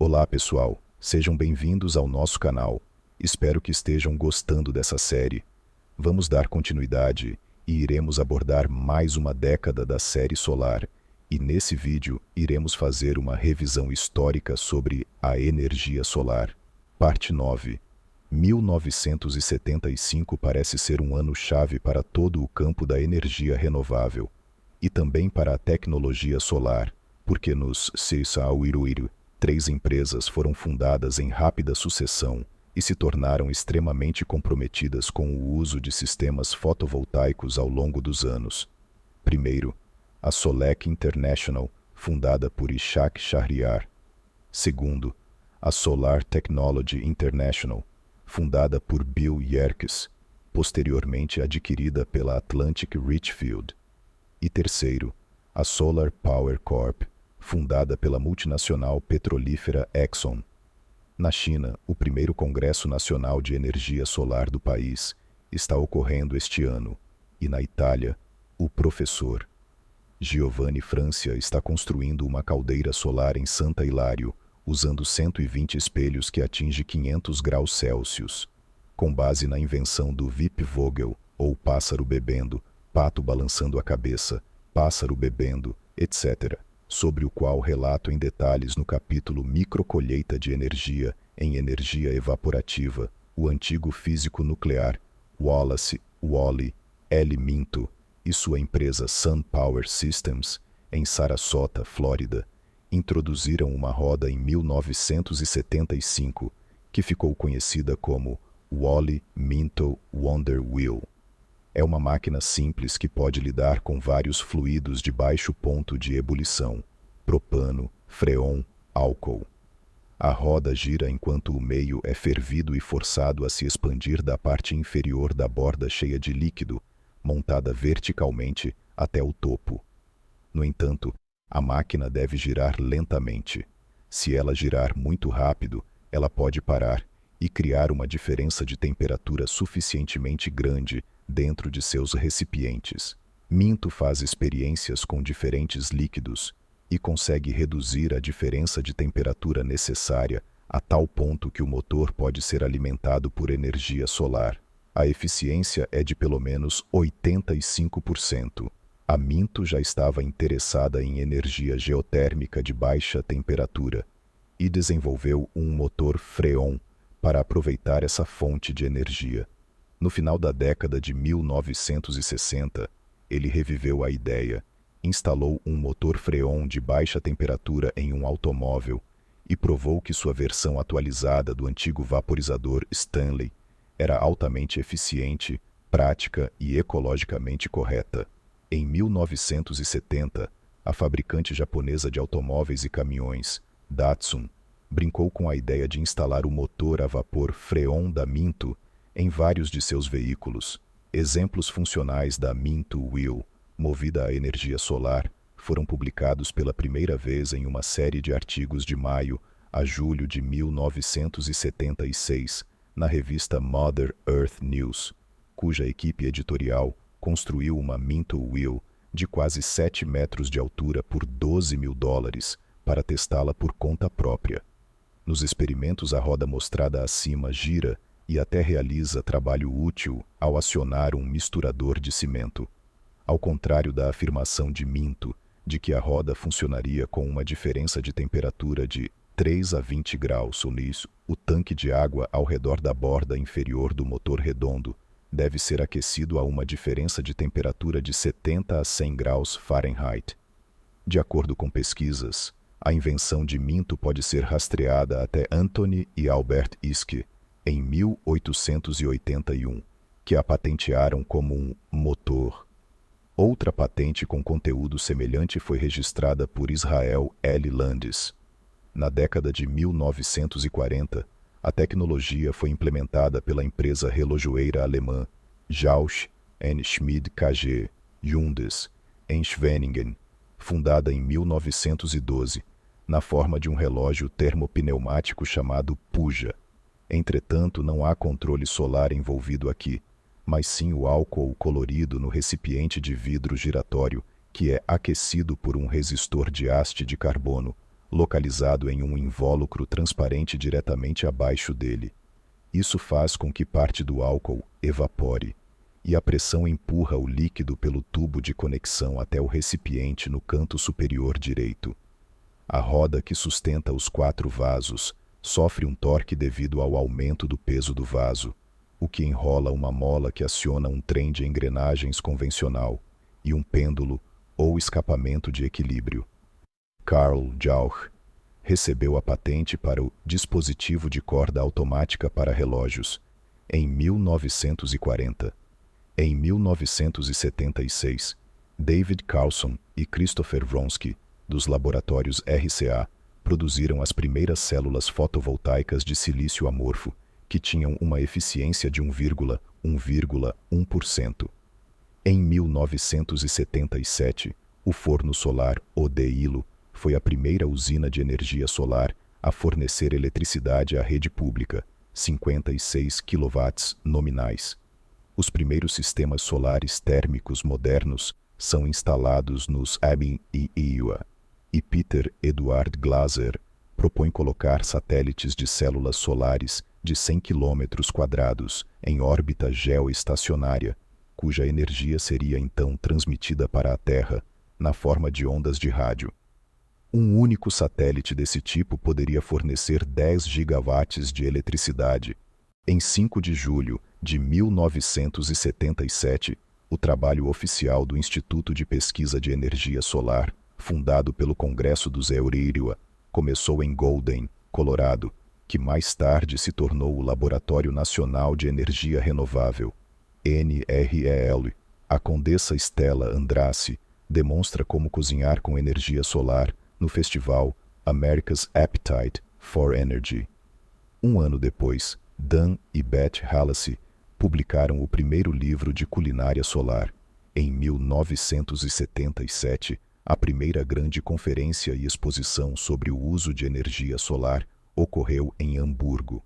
Olá pessoal, sejam bem-vindos ao nosso canal. Espero que estejam gostando dessa série. Vamos dar continuidade e iremos abordar mais uma década da série solar. E nesse vídeo iremos fazer uma revisão histórica sobre a energia solar. Parte 9. 1975 parece ser um ano-chave para todo o campo da energia renovável e também para a tecnologia solar, porque nos Sisauiruiru, 3 empresas foram fundadas em rápida sucessão e se tornaram extremamente comprometidas com o uso de sistemas fotovoltaicos ao longo dos anos. Primeiro, a Solec International, fundada por Ishak Shahriar. Segundo, a Solar Technology International, fundada por Bill Yerkes, posteriormente adquirida pela Atlantic Richfield. E terceiro, a Solar Power Corp, fundada pela multinacional petrolífera Exxon. Na China, o primeiro Congresso Nacional de Energia Solar do país está ocorrendo este ano, e na Itália, o professor Giovanni Francia está construindo uma caldeira solar em Santa Hilário, usando 120 espelhos que atinge 500 graus Celsius, com base na invenção do Vip-Vogel, ou pássaro bebendo, pato balançando a cabeça, pássaro bebendo, etc., sobre o qual relato em detalhes no capítulo Microcolheita de Energia em Energia Evaporativa, o antigo físico nuclear Wallace Wally L. Minto e sua empresa Sun Power Systems, em Sarasota, Flórida, introduziram uma roda em 1975, que ficou conhecida como Wally-Minto Wonder Wheel. É uma máquina simples que pode lidar com vários fluidos de baixo ponto de ebulição, propano, freon, álcool. A roda gira enquanto o meio é fervido e forçado a se expandir da parte inferior da borda cheia de líquido, montada verticalmente até o topo. No entanto, a máquina deve girar lentamente. Se ela girar muito rápido, ela pode parar e criar uma diferença de temperatura suficientemente grande dentro de seus recipientes. Minto faz experiências com diferentes líquidos e consegue reduzir a diferença de temperatura necessária a tal ponto que o motor pode ser alimentado por energia solar. A eficiência é de pelo menos 85%. A Minto já estava interessada em energia geotérmica de baixa temperatura e desenvolveu um motor Freon para aproveitar essa fonte de energia. No final da década de 1960, ele reviveu a ideia, instalou um motor Freon de baixa temperatura em um automóvel e provou que sua versão atualizada do antigo vaporizador Stanley era altamente eficiente, prática e ecologicamente correta. Em 1970, a fabricante japonesa de automóveis e caminhões, Datsun, brincou com a ideia de instalar o motor a vapor Freon da Minto em vários de seus veículos. Exemplos funcionais da Minto Wheel, movida a energia solar, foram publicados pela primeira vez em uma série de artigos de maio a julho de 1976, na revista Mother Earth News, cuja equipe editorial construiu uma Minto Wheel de quase 7 metros de altura por $12 mil para testá-la por conta própria. Nos experimentos, a roda mostrada acima gira e até realiza trabalho útil ao acionar um misturador de cimento. Ao contrário da afirmação de Minto, de que a roda funcionaria com uma diferença de temperatura de 3 a 20 graus ou nisso, o tanque de água ao redor da borda inferior do motor redondo deve ser aquecido a uma diferença de temperatura de 70 a 100 graus Fahrenheit. De acordo com pesquisas, a invenção de Minto pode ser rastreada até Anthony e Albert Iske, em 1881, que a patentearam como um motor. Outra patente com conteúdo semelhante foi registrada por Israel L. Landis. Na década de 1940, a tecnologia foi implementada pela empresa relojoeira alemã Jauch und Schmid KG Jundes, em Schwenningen, fundada em 1912, na forma de um relógio termopneumático chamado Puja. Entretanto, não há controle solar envolvido aqui, mas sim o álcool colorido no recipiente de vidro giratório, que é aquecido por um resistor de haste de carbono, localizado em um invólucro transparente diretamente abaixo dele. Isso faz com que parte do álcool evapore, e a pressão empurra o líquido pelo tubo de conexão até o recipiente no canto superior direito. A roda que sustenta os 4 vasos sofre um torque devido ao aumento do peso do vaso, o que enrola uma mola que aciona um trem de engrenagens convencional e um pêndulo ou escapamento de equilíbrio. Carl Jauch recebeu a patente para o dispositivo de corda automática para relógios em 1940. Em 1976, David Carlson e Christopher Wronski, dos laboratórios RCA, produziram as primeiras células fotovoltaicas de silício amorfo, que tinham uma eficiência de 1,1%. Em 1977, o forno solar Odeilo foi a primeira usina de energia solar a fornecer eletricidade à rede pública, 56 kW nominais. Os primeiros sistemas solares térmicos modernos são instalados nos Abin e Iowa, e Peter Eduard Glaser propõe colocar satélites de células solares de 100 km² em órbita geoestacionária, cuja energia seria então transmitida para a Terra na forma de ondas de rádio. Um único satélite desse tipo poderia fornecer 10 gigawatts de eletricidade. Em 5 de julho de 1977, o trabalho oficial do Instituto de Pesquisa de Energia Solar, fundado pelo Congresso dos Iowa, começou em Golden, Colorado, que mais tarde se tornou o Laboratório Nacional de Energia Renovável, NREL. A condessa Stella Andrassi demonstra como cozinhar com energia solar no festival America's Appetite for Energy. Um ano depois, Dan e Beth Halsey publicaram o primeiro livro de culinária solar. Em 1977, a primeira grande conferência e exposição sobre o uso de energia solar ocorreu em Hamburgo.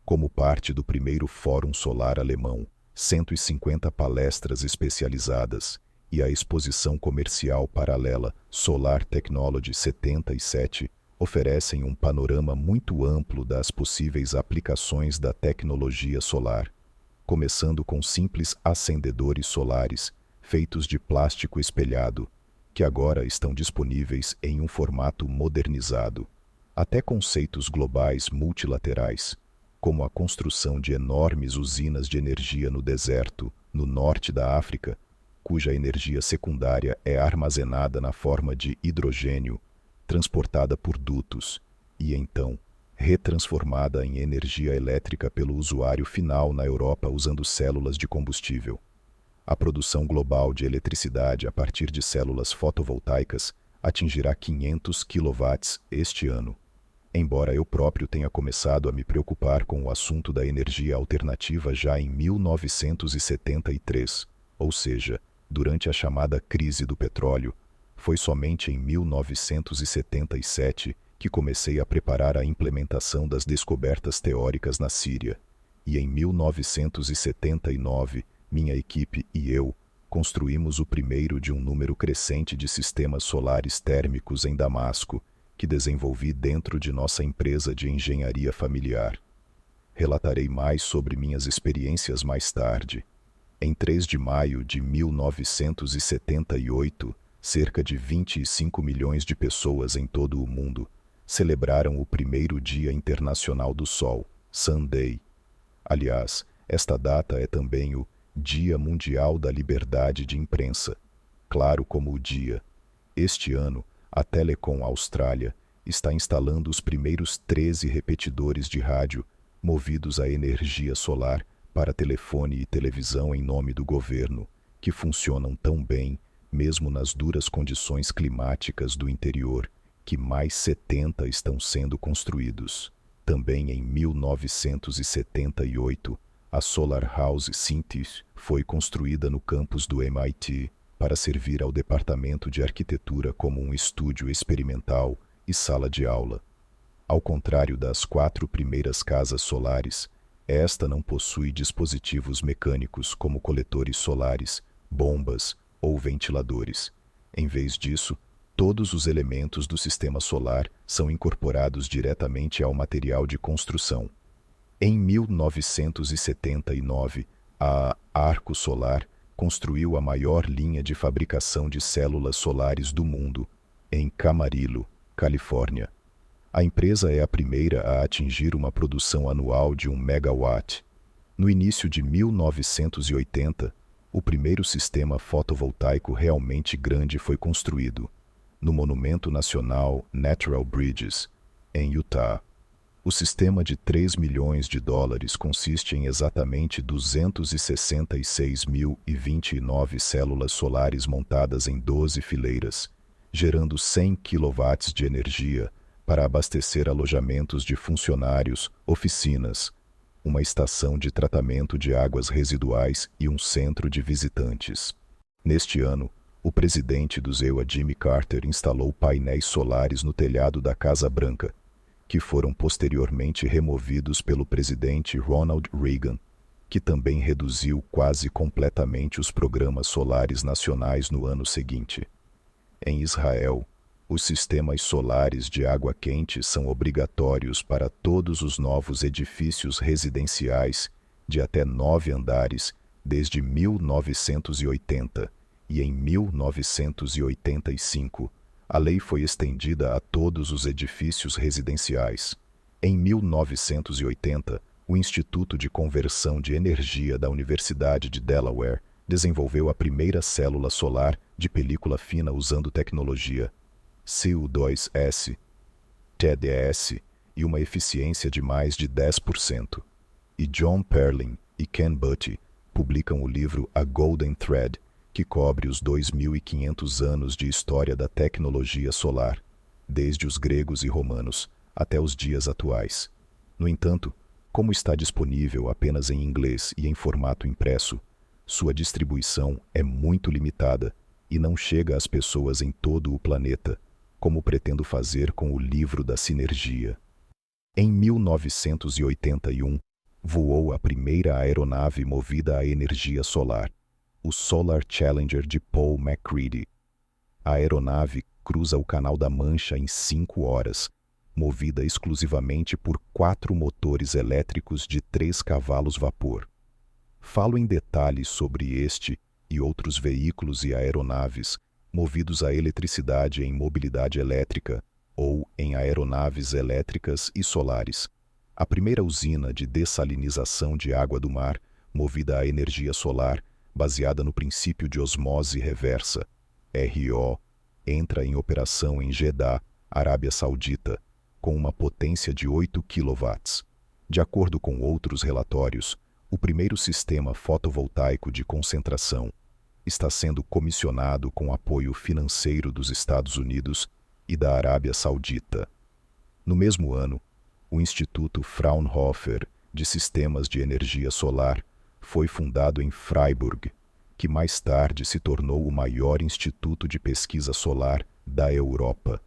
Como parte do primeiro Fórum Solar Alemão, 150 palestras especializadas e a exposição comercial paralela Solar Technology 77 oferecem um panorama muito amplo das possíveis aplicações da tecnologia solar, começando com simples acendedores solares feitos de plástico espelhado, que agora estão disponíveis em um formato modernizado, até conceitos globais multilaterais, como a construção de enormes usinas de energia no deserto, no norte da África, cuja energia secundária é armazenada na forma de hidrogênio, transportada por dutos, e então retransformada em energia elétrica pelo usuário final na Europa usando células de combustível. A produção global de eletricidade a partir de células fotovoltaicas atingirá 500 kW este ano. Embora eu próprio tenha começado a me preocupar com o assunto da energia alternativa já em 1973, ou seja, durante a chamada crise do petróleo, foi somente em 1977 que comecei a preparar a implementação das descobertas teóricas na Síria, e em 1979, minha equipe e eu construímos o primeiro de um número crescente de sistemas solares térmicos em Damasco, que desenvolvi dentro de nossa empresa de engenharia familiar. Relatarei mais sobre minhas experiências mais tarde. Em 3 de maio de 1978, cerca de 25 milhões de pessoas em todo o mundo celebraram o primeiro Dia Internacional do Sol, Sun Day. Aliás, esta data é também o Dia Mundial da Liberdade de Imprensa, claro como o dia. Este ano, a Telecom Austrália está instalando os primeiros 13 repetidores de rádio movidos a energia solar para telefone e televisão em nome do governo, que funcionam tão bem, mesmo nas duras condições climáticas do interior, que mais 70 estão sendo construídos. Também em 1978, a Solar House Synthes foi construída no campus do MIT para servir ao departamento de arquitetura como um estúdio experimental e sala de aula. Ao contrário das 4 primeiras casas solares, esta não possui dispositivos mecânicos como coletores solares, bombas ou ventiladores. Em vez disso, Todos os elementos do sistema solar são incorporados diretamente ao material de construção. Em 1979, a Arco Solar construiu a maior linha de fabricação de células solares do mundo, em Camarillo, Califórnia. A empresa é a primeira a atingir uma produção anual de 1 megawatt. No início de 1980, o primeiro sistema fotovoltaico realmente grande foi construído, no Monumento Nacional Natural Bridges, em Utah. O sistema de 3 milhões de dólares consiste em exatamente 266.029 células solares montadas em 12 fileiras, gerando 100 kW de energia para abastecer alojamentos de funcionários, oficinas, uma estação de tratamento de águas residuais e um centro de visitantes. Neste ano, o presidente do ZEUA, Jimmy Carter, instalou painéis solares no telhado da Casa Branca, que foram posteriormente removidos pelo presidente Ronald Reagan, que também reduziu quase completamente os programas solares nacionais no ano seguinte. Em Israel, os sistemas solares de água quente são obrigatórios para todos os novos edifícios residenciais de até 9 andares desde 1980, e em 1985, a lei foi estendida a todos os edifícios residenciais. Em 1980, o Instituto de Conversão de Energia da Universidade de Delaware desenvolveu a primeira célula solar de película fina usando tecnologia CO2S, TDS, e uma eficiência de mais de 10%. E John Perlin e Ken Butty publicam o livro A Golden Thread, que cobre os 2.500 anos de história da tecnologia solar, desde os gregos e romanos até os dias atuais. No entanto, como está disponível apenas em inglês e em formato impresso, sua distribuição é muito limitada e não chega às pessoas em todo o planeta, como pretendo fazer com o Livro da Sinergia. Em 1981, voou a primeira aeronave movida a energia solar, o Solar Challenger de Paul MacCready. A aeronave cruza o Canal da Mancha em 5 horas, movida exclusivamente por 4 motores elétricos de 3 cavalos vapor. Falo em detalhes sobre este e outros veículos e aeronaves movidos a eletricidade em mobilidade elétrica ou em aeronaves elétricas e solares. A primeira usina de dessalinização de água do mar, movida a energia solar, baseada no princípio de osmose reversa, RO, entra em operação em Jeddah, Arábia Saudita, com uma potência de 8 kW. De acordo com outros relatórios, o primeiro sistema fotovoltaico de concentração está sendo comissionado com apoio financeiro dos Estados Unidos e da Arábia Saudita. No mesmo ano, o Instituto Fraunhofer de Sistemas de Energia Solar foi fundado em Freiburg, que mais tarde se tornou o maior instituto de pesquisa solar da Europa.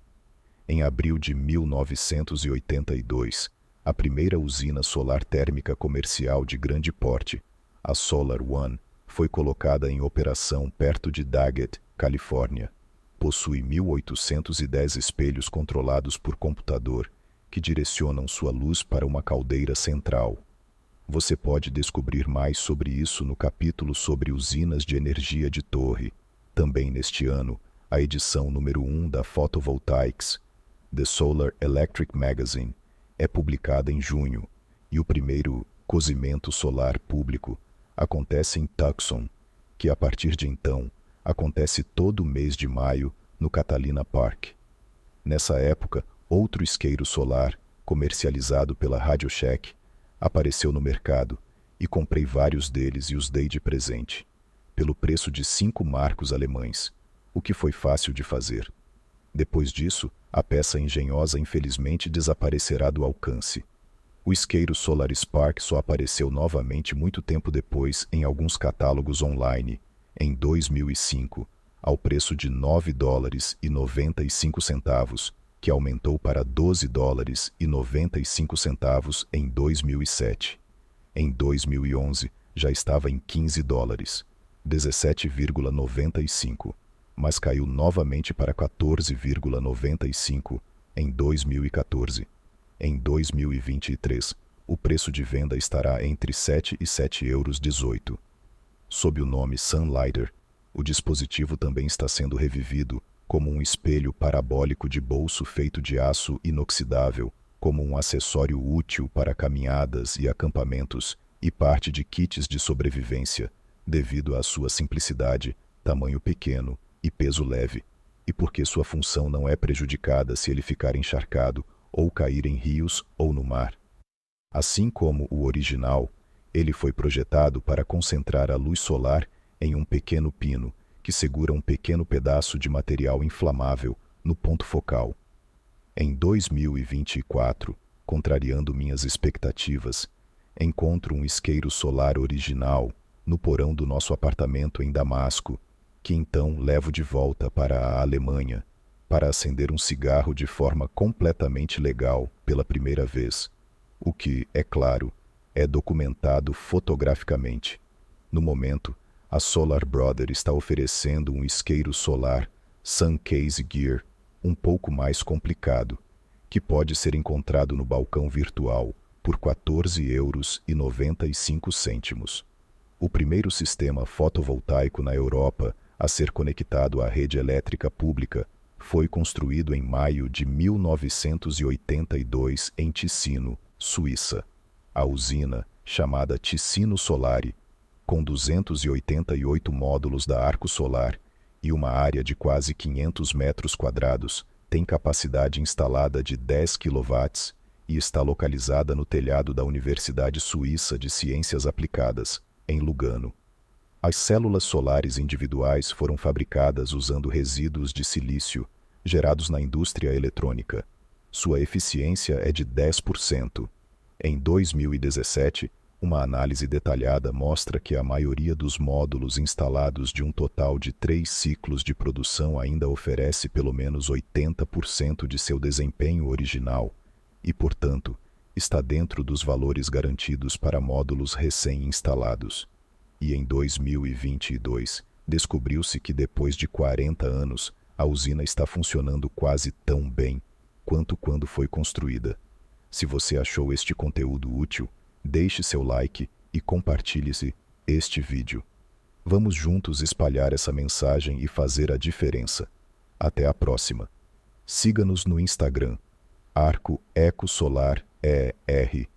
Em abril de 1982, a primeira usina solar térmica comercial de grande porte, a Solar One, foi colocada em operação perto de Daggett, Califórnia. Possui 1.810 espelhos controlados por computador que direcionam sua luz para uma caldeira central. Você pode descobrir mais sobre isso no capítulo sobre usinas de energia de torre. Também neste ano, a edição número 1 da Photovoltaics, The Solar Electric Magazine, é publicada em junho, e o primeiro cozimento solar público acontece em Tucson, que a partir de então acontece todo mês de maio no Catalina Park. Nessa época, outro isqueiro solar, comercializado pela RadioShack, apareceu no mercado e comprei vários deles e os dei de presente, pelo preço de 5 marcos alemães, o que foi fácil de fazer. Depois disso, a peça engenhosa infelizmente desaparecerá do alcance. O isqueiro Solar Spark só apareceu novamente muito tempo depois em alguns catálogos online, em 2005, ao preço de $9,95, que aumentou para $12,95 em 2007. Em 2011, já estava em $15, 17,95, mas caiu novamente para 14,95 em 2014. Em 2023, o preço de venda estará entre 7 e 7,18 euros. Sob o nome Sunlighter, o dispositivo também está sendo revivido como um espelho parabólico de bolso feito de aço inoxidável, como um acessório útil para caminhadas e acampamentos e parte de kits de sobrevivência, devido à sua simplicidade, tamanho pequeno e peso leve, e porque sua função não é prejudicada se ele ficar encharcado ou cair em rios ou no mar. Assim como o original, ele foi projetado para concentrar a luz solar em um pequeno pino que segura um pequeno pedaço de material inflamável no ponto focal. Em 2024, contrariando minhas expectativas, encontro um isqueiro solar original no porão do nosso apartamento em Damasco, que então levo de volta para a Alemanha para acender um cigarro de forma completamente legal pela primeira vez, o que, é claro, é documentado fotograficamente. No momento, a Solar Brother está oferecendo um isqueiro solar Suncase Gear um pouco mais complicado, que pode ser encontrado no balcão virtual por 14,95 euros. O primeiro sistema fotovoltaico na Europa a ser conectado à rede elétrica pública foi construído em maio de 1982 em Ticino, Suíça. A usina, chamada Ticino Solari, com 288 módulos da Arco Solar e uma área de quase 500 metros quadrados, tem capacidade instalada de 10 kW e está localizada no telhado da Universidade Suíça de Ciências Aplicadas, em Lugano. As células solares individuais foram fabricadas usando resíduos de silício gerados na indústria eletrônica. Sua eficiência é de 10%. Em 2017, uma análise detalhada mostra que a maioria dos módulos instalados de um total de 3 ciclos de produção ainda oferece pelo menos 80% de seu desempenho original e, portanto, está dentro dos valores garantidos para módulos recém-instalados. E em 2022, descobriu-se que depois de 40 anos, a usina está funcionando quase tão bem quanto quando foi construída. Se você achou este conteúdo útil, deixe seu like e compartilhe-se este vídeo. Vamos juntos espalhar essa mensagem e fazer a diferença. Até a próxima. Siga-nos no Instagram, Arco Eco Solar ER.